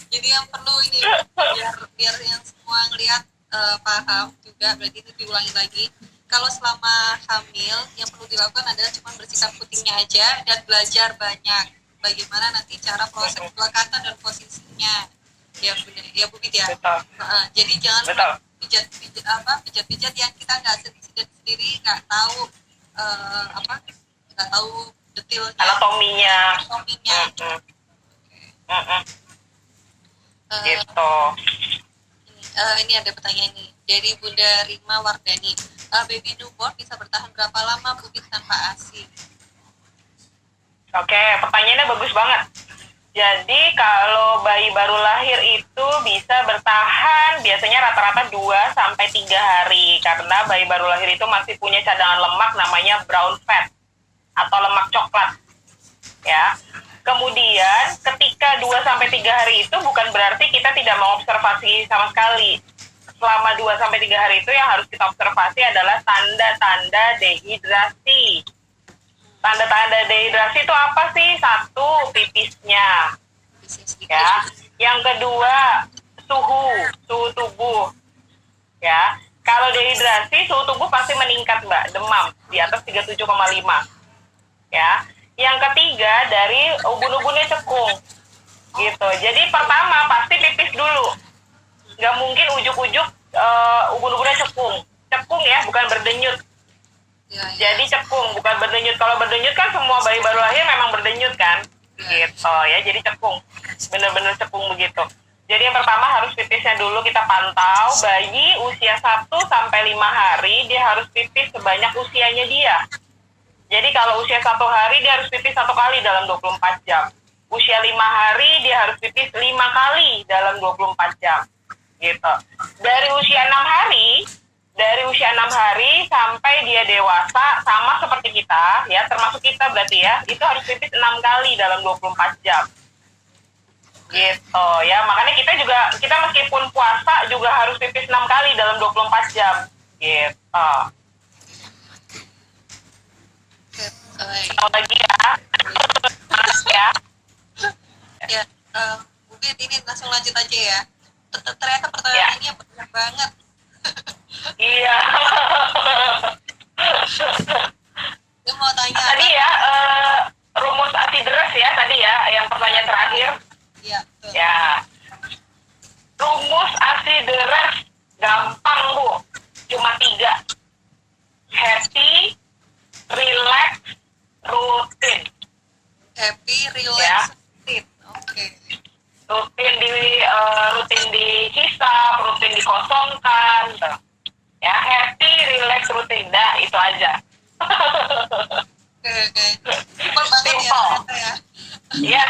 Jadi yang perlu ini biar yang semua ngelihat paham juga, berarti itu diulangi lagi. Kalau selama hamil yang perlu dilakukan adalah cuma bersihkan putingnya aja dan belajar banyak bagaimana nanti cara proses pelekatan dan posisinya. Ya benar ya Bu Bit ya. Betul. Jadi jangan pijat-pijat yang kita nggak sendiri nggak tahu nggak tahu detailnya Anatominya. Gitu. Ini ada pertanyaan nih dari Bunda Rima Wardani. Baby newborn bisa bertahan berapa lama Bu Bit tanpa ASI? Oke, pertanyaannya bagus banget. Jadi kalau bayi baru lahir itu bisa bertahan biasanya rata-rata 2-3 hari karena bayi baru lahir itu masih punya cadangan lemak namanya brown fat atau lemak coklat. Ya. Kemudian ketika 2-3 hari itu bukan berarti kita tidak mengobservasi sama sekali. Selama 2-3 hari itu yang harus kita observasi adalah tanda-tanda dehidrasi. Tanda-tanda dehidrasi itu apa sih? 1, pipisnya. Ya. Yang kedua, suhu tubuh. Ya. Kalau dehidrasi, suhu tubuh pasti meningkat, Mbak, demam di atas 37,5. Ya. Yang ketiga, dari ubun-ubunnya cekung. Gitu. Jadi pertama pasti pipis dulu. Nggak mungkin ujuk-ujuk ubun-ubunnya cekung. Cekung ya, bukan berdenyut. Jadi cekung, bukan berdenyut. Kalau berdenyut kan semua bayi baru lahir memang berdenyut kan, gitu ya. Jadi cekung, bener-bener cekung begitu. Jadi yang pertama harus pipisnya dulu kita pantau. Bayi usia 1-5 hari dia harus pipis sebanyak usianya dia. Jadi kalau usia 1 hari dia harus pipis 1 kali dalam 24 jam. Usia 5 hari dia harus pipis 5 kali dalam 24 jam. Gitu. Dari usia 6 hari sampai dia dewasa sama seperti kita ya, termasuk kita berarti ya, itu harus pipis 6 kali dalam 24 jam. Gitu ya. Makanya kita meskipun puasa juga harus pipis 6 kali dalam 24 jam. Gitu. Tahu lagi ya. Ya. Ya, mungkin ini langsung lanjut aja ya. Ternyata pertanyaan ini banyak banget. Iya. Gue mau tanya tadi ya rumus ASI deras ya tadi ya yang pertanyaan terakhir. Iya, betul. Ya. Rumus ASI deras gampang Bu. Cuma 3. Happy, relax, rutin. Happy, relax, Ya. rutin. Oke. Rutin dihisap, rutin dikosongkan. Ya, happy, relax, rutin. Nah, itu aja. Oke. Simpel banget ya ternyata ya. Iya.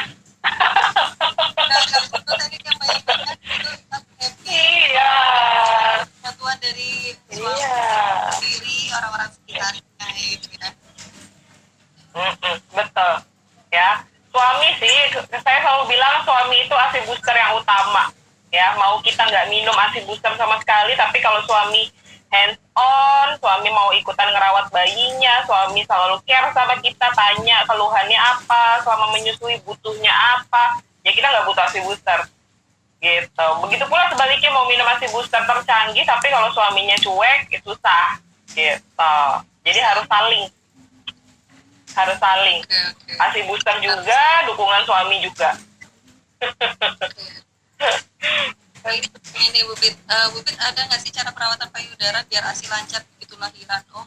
Nah, kalau itu tadi yang banyak banget itu happy. Iya. Bantuan dari suami sendiri, orang-orang sekitarnya gitu ya. Betul. Ya. Suami sih, saya selalu bilang suami itu ASI booster yang utama. Ya, mau kita nggak minum ASI booster sama sekali, tapi kalau suami hands on, suami mau ikutan ngerawat bayinya, suami selalu care sama kita, tanya keluhannya apa, selama menyusui butuhnya apa, ya kita nggak butuh ASI booster. Gitu. Begitu pula sebaliknya mau minum ASI booster tercanggih, tapi kalau suaminya cuek, itu susah. Gitu. Jadi harus saling. Okay. ASI booster juga, dukungan suami juga. Oke. Ini pertanyaan nih Bubit ada nggak sih cara perawatan payudara biar ASI lancar begitu lahiran? Oh,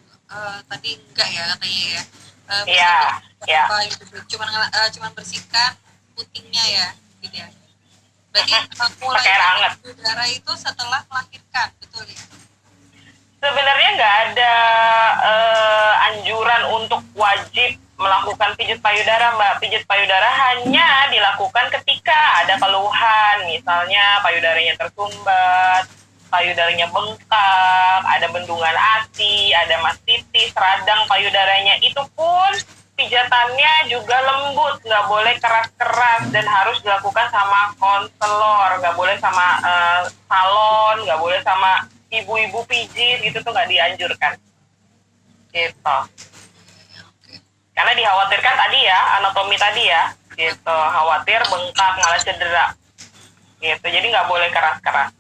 tadi enggak ya katanya ya. Bisa Iya, ya. apa gitu, cuman bersihkan putingnya ya, gitu ya. Berarti mulai Pakai air hangat. payudara itu setelah melahirkan, betul ya? Sebenarnya nggak ada anjuran untuk wajib melakukan pijat payudara, Mbak. Pijat payudara hanya dilakukan ketika ada keluhan, misalnya payudaranya tersumbat, payudaranya bengkak, ada bendungan ASI, ada mastitis, radang payudaranya. Itu pun pijatannya juga lembut, nggak boleh keras-keras, dan harus dilakukan sama konselor, nggak boleh sama salon, nggak boleh sama ibu-ibu pijit, gitu tuh nggak dianjurkan. Gitu. Karena dikhawatirkan tadi ya, anatomi tadi ya, gitu. Khawatir bengkak malah cedera. Gitu. Jadi nggak boleh keras-keras.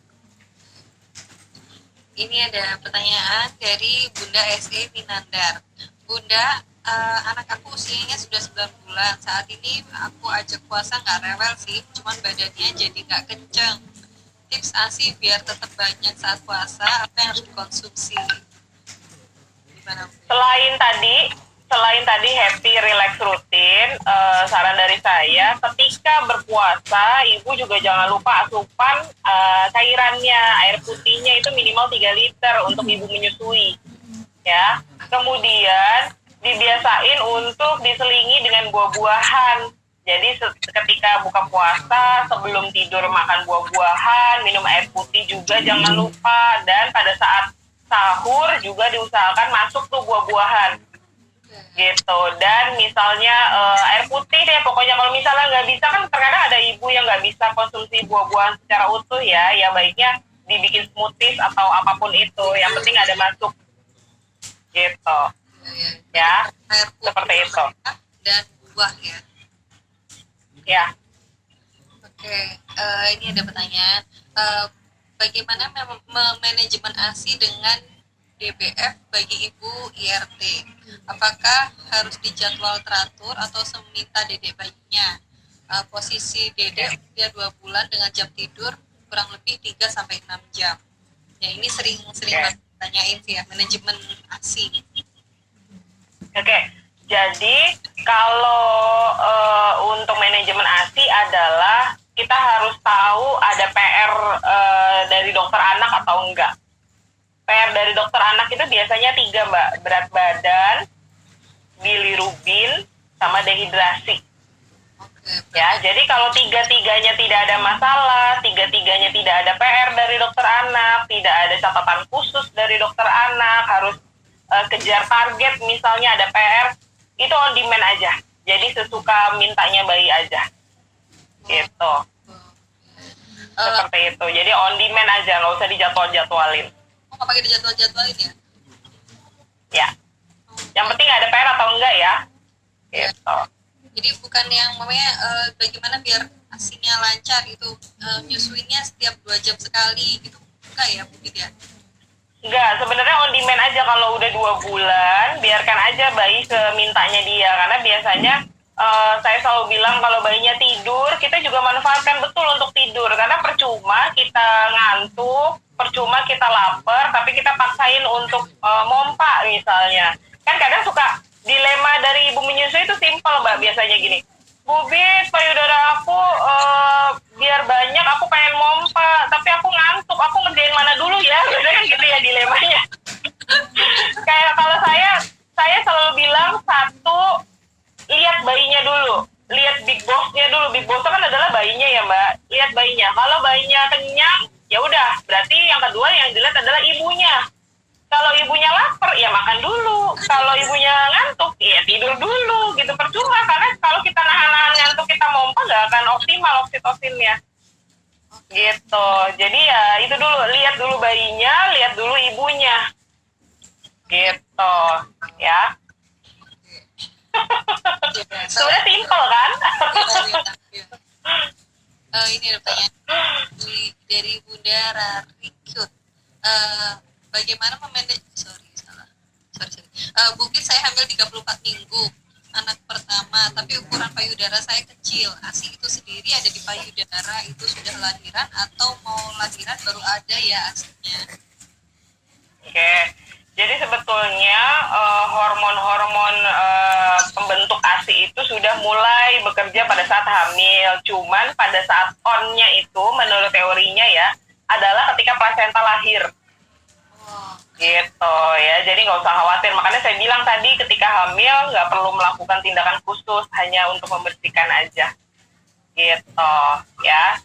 Ini ada pertanyaan dari Bunda SE Minandar. Bunda, anak aku usianya sudah 9 bulan. Saat ini aku ajak puasa nggak rewel sih, cuman badannya jadi nggak kenceng. Tips ASI biar tetap banyak saat puasa, apa yang harus dikonsumsi? Gimana? Selain tadi happy relax rutin, saran dari saya ketika berpuasa ibu juga jangan lupa asupan cairannya, air putihnya itu minimal 3 liter untuk ibu menyusui ya. Kemudian dibiasain untuk diselingi dengan buah-buahan. Jadi ketika buka puasa, sebelum tidur makan buah-buahan, minum air putih juga jangan lupa, dan pada saat sahur juga diusahakan masuk tuh buah-buahan gitu. Dan misalnya air putih deh, pokoknya kalau misalnya nggak bisa, kan terkadang ada ibu yang nggak bisa konsumsi buah-buahan secara utuh ya baiknya dibikin smoothies atau apapun itu, yang penting ada masuk gitu ya, Air putih seperti itu dan buah ya. ya. Oke, ini ada pertanyaan. Bagaimana manajemen ASI dengan DBF bagi ibu IRT? Apakah harus dijadwal teratur atau seminta dedek bayinya? Posisi dedek usia 2 bulan dengan jam tidur kurang lebih 3-6 jam. Ya, ini sering ditanyain sih ya, manajemen ASI. Oke. Jadi kalau untuk manajemen ASI adalah kita harus tahu ada PR dari dokter anak atau enggak. PR dari dokter anak itu biasanya 3, Mbak. Berat badan, bilirubin, sama dehidrasi. Ya, jadi kalau 3-tiganya tidak ada masalah, 3-tiganya tidak ada PR dari dokter anak, tidak ada catatan khusus dari dokter anak, harus kejar target, misalnya ada PR, itu on demand aja. Jadi sesuka mintanya bayi aja. Gitu. Seperti itu. Jadi on demand aja, nggak usah dijadwal-jadwalin. Oh, nggak pakai dijadwal-jadwalin ya? Ya. Yang penting ada PR atau enggak ya. Gitu. Jadi bukan yang namanya bagaimana biar ASINya lancar itu, nyusuinnya setiap 2 jam sekali gitu, enggak ya Bu ya? Enggak, sebenarnya on demand aja. Kalau udah 2 bulan, biarkan aja bayi semintanya dia. Karena biasanya saya selalu bilang kalau bayinya tidur, kita juga manfaatkan betul untuk tidur. Karena percuma kita ngantuk, percuma kita lapar, tapi kita paksain untuk mompa misalnya. Kan kadang suka dilema dari ibu menyusui itu simpel, Mbak. Biasanya gini, Bubit, payudara aku biar banyak, aku pengen mompa, tapi aku ngantuk, aku ngerjain mana dulu ya? Biasanya kan gitu ya dilemanya. Kayak kalau saya selalu bilang, satu, lihat bayinya dulu, lihat big boss-nya dulu. Big boss kan adalah bayinya ya, Mbak. Lihat bayinya. Kalau bayinya kenyang, ya udah, berarti yang kedua yang dilihat adalah ibunya. Kalau ibunya lapar, ya makan dulu. Kalau ibunya ngantuk, ya tidur dulu. Gitu, percuma. Karena kalau kita nahan-nahan ngantuk, kita mompa, nggak akan optimal oksitosinnya. Gitu. Jadi ya itu dulu. Lihat dulu bayinya, lihat dulu ibunya. Gitu. Ya. Sudah simpel kan? Ini ada pertanyaan dari Bunda Rari Cute. Bagaimana memanage Bukit saya hamil 34 minggu. anak pertama, tapi ukuran payudara saya kecil. ASI itu sendiri ada di payudara, itu sudah lahiran atau mau lahiran baru ada ya ASInya? Oke, jadi sebetulnya hormon-hormon pembentuk ASI itu sudah mulai bekerja pada saat hamil. Cuman pada saat on-nya itu, menurut teorinya ya, adalah ketika plasenta lahir. Oh, Gitu ya, jadi nggak usah khawatir. Makanya saya bilang tadi ketika hamil nggak perlu melakukan tindakan khusus, hanya untuk membersihkan aja. Gitu ya.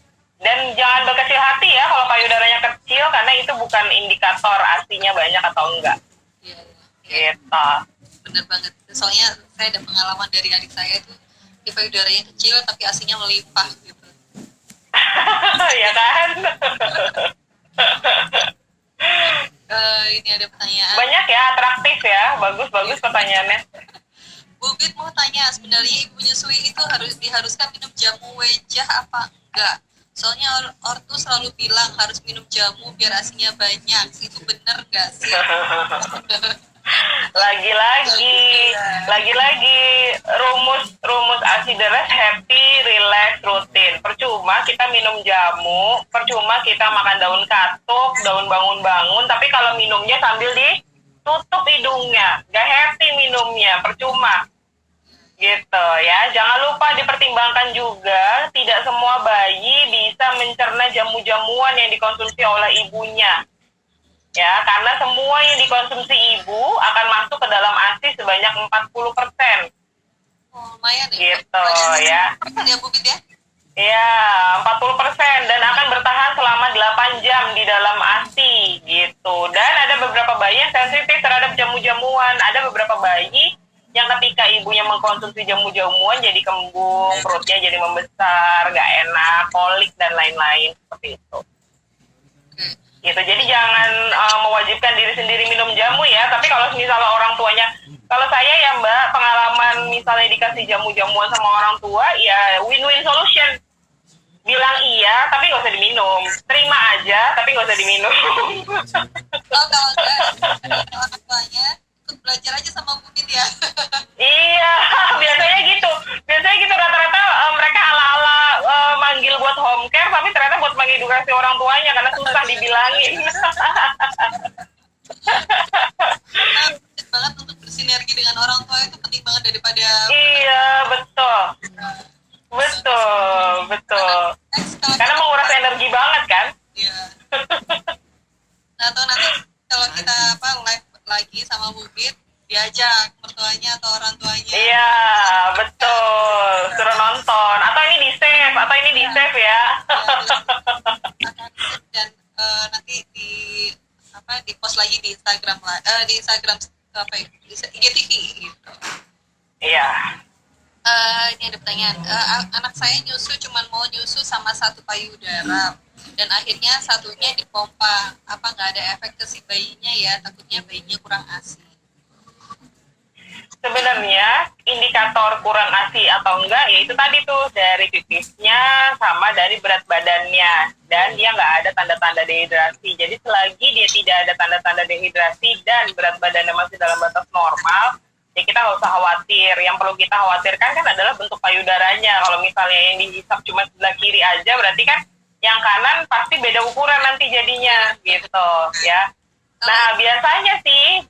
Dan jangan berkecil hati ya kalau payudaranya kecil, karena itu bukan indikator ASInya banyak atau enggak. iya, iya. Gitu. Bener banget. Soalnya saya ada pengalaman dari adik saya itu di payudaranya kecil tapi ASInya melimpah gitu. Ya kan? Ini ada pertanyaan. Banyak ya, atraktif ya. Bagus-bagus pertanyaannya. Bu Bit mau tanya, sebenarnya ibu menyusui itu diharuskan minum jamu wejah apa enggak? Soalnya ortu selalu bilang harus minum jamu biar ASInya banyak. Itu bener nggak sih? Lagi-lagi rumus ASI the rest, happy, relax, rutin. Percuma kita minum jamu, percuma kita makan daun katuk, daun bangun-bangun, tapi kalau minumnya sambil ditutup hidungnya, gak happy minumnya, percuma. Gitu ya, jangan lupa dipertimbangkan juga, tidak semua bayi bisa mencerna jamu-jamuan yang dikonsumsi oleh ibunya. Ya, karena semua yang dikonsumsi ibu akan masuk ke dalam ASI sebanyak 40%. Oh, lumayan ya. Gitu ya. Ya Bu Bit ya? Iya, 40% dan akan bertahan selama 8 jam di dalam ASI gitu. Dan ada beberapa bayi yang sensitif terhadap jamu-jamuan. Ada beberapa bayi yang ketika ibunya mengkonsumsi jamu-jamuan jadi kembung, perutnya jadi membesar, gak enak, kolik dan lain-lain seperti itu. Gitu. Jadi jangan mewajibkan diri sendiri minum jamu ya. Tapi kalau misalnya orang tuanya, kalau saya ya Mbak, pengalaman misalnya dikasih jamu-jamuan sama orang tua, ya win-win solution. Bilang iya, tapi nggak usah diminum. Terima aja, tapi nggak usah diminum. Oh, kalau enggak, orang tuanya ikut belajar aja sama Bu Bit ya. Iya, biasanya gitu. Biasanya gitu rata-rata mereka ala-ala manggil buat home care, tapi ternyata buat mengedukasi orang tuanya karena susah dibilangin. Nah, penting banget untuk bersinergi dengan orang tua itu penting banget daripada Iya, betul. Betul. Karena menguras energi banget kan? Iya. Nah, atau nanti kalau kita live lagi sama Bu Bit, diajak mertuanya atau orang tuanya. Iya, betul. Suruh nonton. Atau ini di save ya. Dan nanti di post lagi di Instagram di Instagram apa ya? Di IGTV gitu. Iya. Ini ada pertanyaan. Anak saya nyusu cuman mau nyusu sama satu payudara dan akhirnya satunya dipompa. Apa nggak ada efek ke si bayinya ya? Takutnya bayinya kurang ASI. Sebenarnya indikator kurang ASI atau enggak ya itu tadi tuh dari pipisnya sama dari berat badannya, dan dia nggak ada tanda-tanda dehidrasi. Jadi selagi dia tidak ada tanda-tanda dehidrasi dan berat badannya masih dalam batas normal, ya kita nggak usah khawatir. Yang perlu kita khawatirkan kan adalah bentuk payudaranya. Kalau misalnya yang dihisap cuma sebelah kiri aja, berarti kan yang kanan pasti beda ukuran nanti jadinya gitu ya. Nah biasanya sih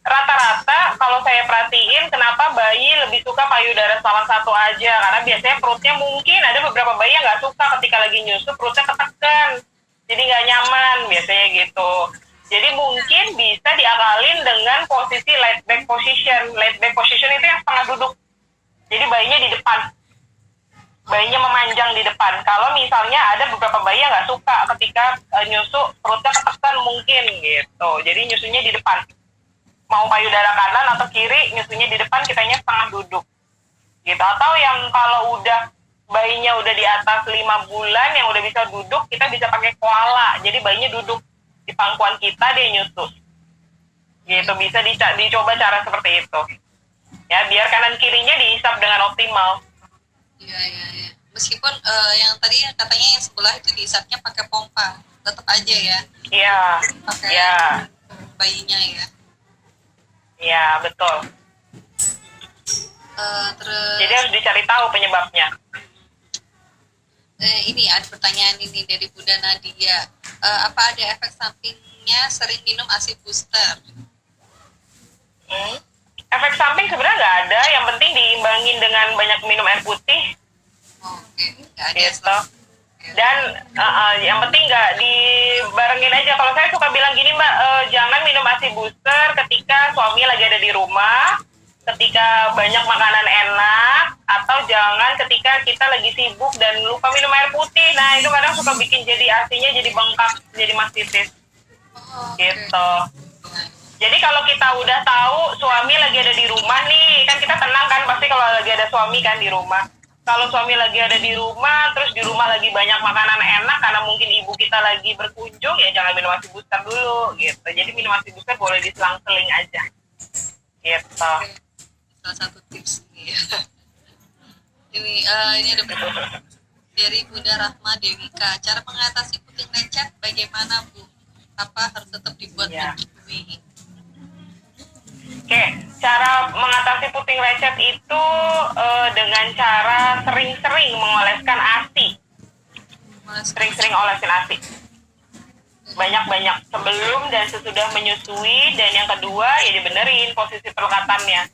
rata-rata kalau saya perhatiin kenapa bayi lebih suka payudara salah satu aja, karena biasanya perutnya mungkin ada beberapa bayi yang nggak suka ketika lagi nyusu perutnya ketekan, jadi nggak nyaman biasanya gitu. Jadi mungkin bisa diakalin dengan posisi laid back position. Laid back position itu yang setengah duduk, jadi bayinya di depan, bayinya memanjang di depan. Kalau misalnya ada beberapa bayi yang nggak suka ketika nyusu perutnya ketekan mungkin gitu, jadi nyusunya di depan. Mau payudara kanan atau kiri, nyusunya di depan, kitanya setengah duduk gitu. Atau yang kalau udah bayinya udah di atas 5 bulan yang udah bisa duduk, kita bisa pakai koala, jadi bayinya duduk di pangkuan kita, dia nyusu gitu. Bisa dicoba cara seperti itu ya, biar kanan kirinya dihisap dengan optimal. Iya. Meskipun yang tadi katanya yang sebelah itu dihisapnya pakai pompa, tetap aja ya. Iya. Pakai bayinya ya. Iya, betul. Jadi Terus harus dicari tahu penyebabnya. ini ada pertanyaan ini dari Bunda Nadia. Apa ada efek sampingnya sering minum ASI booster? Efek samping sebenarnya nggak ada, yang penting diimbangin dengan banyak minum air putih. Oke, nggak ada. Gitu. Dan yang penting nggak dibarengin aja. Kalau saya suka bilang gini Mbak, jangan minum ASI booster ketika suami lagi ada di rumah, ketika banyak makanan enak, atau jangan ketika kita lagi sibuk dan lupa minum air putih. Nah itu kadang suka bikin jadi ASI-nya jadi bengkak, jadi mastitis. Gitu. Jadi kalau kita udah tahu suami lagi ada di rumah nih, kan kita tenang kan pasti kalau lagi ada suami kan di rumah. Kalau suami lagi ada di rumah, terus di rumah lagi banyak makanan enak karena mungkin ibu kita lagi berkunjung, ya jangan minum ASI booster dulu gitu. Jadi minum ASI booster boleh diselang-seling aja. Gitu. Salah satu tips ini ya. Ini ada dari Bunda Rahma Dewika. Cara mengatasi puting lecet bagaimana Bu? Apa harus tetap dibuat menyusui? Oke, cara mengatasi puting lecet itu dengan cara sering-sering mengoleskan ASI. Sering-sering olesin ASI. Banyak-banyak sebelum dan sesudah menyusui. Dan yang kedua, ya dibenerin posisi pelekatannya.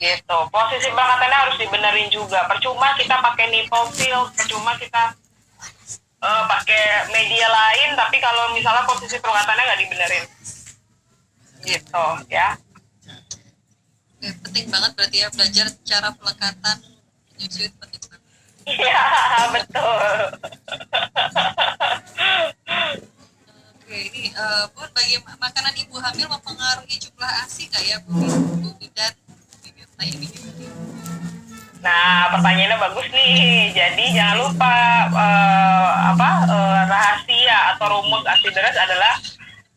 Gitu. Posisi pelekatannya harus dibenerin juga. Percuma kita pakai nipple seal, percuma kita pakai media lain, tapi kalau misalnya posisi pelekatannya nggak dibenerin. Gitu, ya. Penting banget berarti ya belajar cara pelekatan menyusui, penting banget. Iya, betul. Oke, ini Bu, bagaimana makanan ibu hamil mempengaruhi jumlah ASI nggak ya Bu? Bu dan ini. Nah, pertanyaannya bagus nih. Jadi jangan lupa rahasia atau rumus ASI beras adalah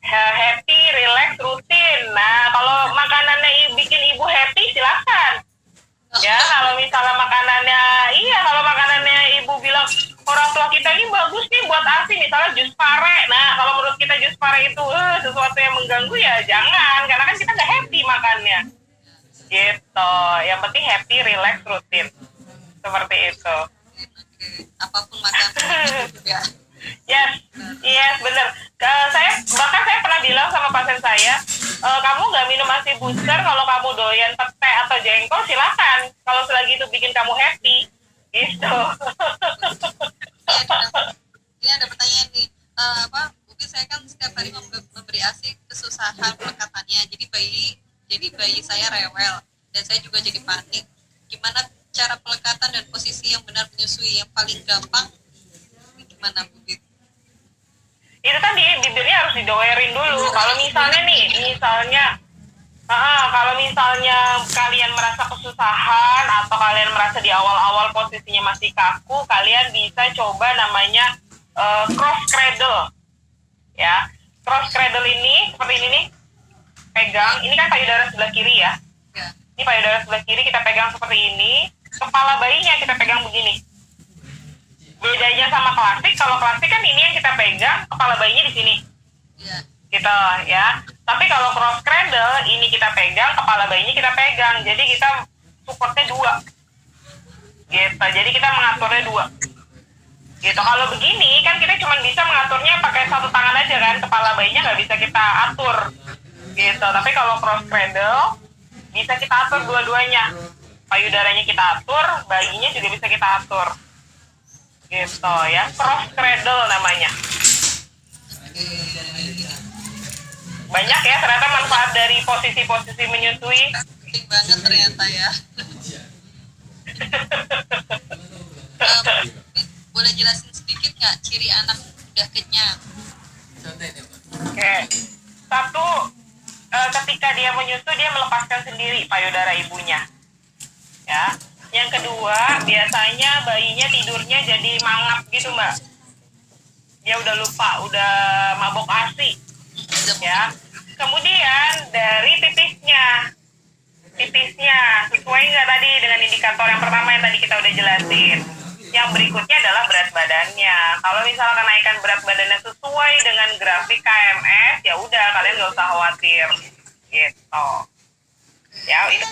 happy, relax, rutin. Nah, kalau makanannya bikin ibu happy, silakan. Ya, kalau misalnya kalau makanannya ibu bilang orang tua kita ini bagus nih buat ASI, misalnya jus pare. Nah, kalau menurut kita jus pare itu sesuatu yang mengganggu, ya jangan, karena kan kita nggak happy makannya. Gitu. Yang penting happy, relax, rutin. Seperti itu. Oke. Apapun makanan ya. Yes, bener. Saya pernah bilang sama pasien saya, kamu nggak minum ASI booster kalau kamu doyan pete atau jengkol, silakan. Kalau selagi itu bikin kamu happy, gitu. Ini ada pertanyaan nih. Mungkin saya kan setiap hari memberi ASI, kesusahan pelekatannya. Jadi bayi saya rewel dan saya juga jadi panik. Gimana cara pelekatan dan posisi yang benar menyusui yang paling gampang? Gimana Bu? Itu tadi bibirnya harus didoerin dulu. Kalau misalnya kalian merasa kesusahan atau kalian merasa di awal-awal posisinya masih kaku, kalian bisa coba namanya cross cradle. Ya, cross cradle ini seperti ini nih. Pegang, ini kan payudara sebelah kiri ya. Ini payudara sebelah kiri kita pegang seperti ini. Kepala bayinya kita pegang begini. Bedanya sama klasik, kalau klasik kan ini yang kita pegang, kepala bayinya di sini. Gitu ya. Tapi kalau cross cradle, ini kita pegang, kepala bayinya kita pegang. Jadi kita supportnya 2. Gitu. Jadi kita mengaturnya 2. Gitu. Kalau begini kan kita cuma bisa mengaturnya pakai satu tangan aja kan, kepala bayinya nggak bisa kita atur. Gitu. Tapi kalau cross cradle bisa kita atur dua-duanya. Payudaranya kita atur, bayinya juga bisa kita atur. Gitu ya, cross cradle namanya. Banyak ya ternyata manfaat dari posisi-posisi menyusui. Penting banget ternyata ya. Boleh jelasin sedikit nggak ciri anak udah kenyang? Oke. Satu, ketika dia menyusui dia melepaskan sendiri payudara ibunya. Ya. Yang kedua, biasanya bayinya tidurnya jadi mangap gitu Mbak. Dia udah lupa, udah mabok ASI. Ya. Kemudian dari tipisnya sesuai nggak tadi dengan indikator yang pertama yang tadi kita udah jelasin. Yang berikutnya adalah berat badannya. Kalau misalnya kenaikan berat badannya sesuai dengan grafik KMS, ya udah kalian nggak usah khawatir. Gitu. Ya, itu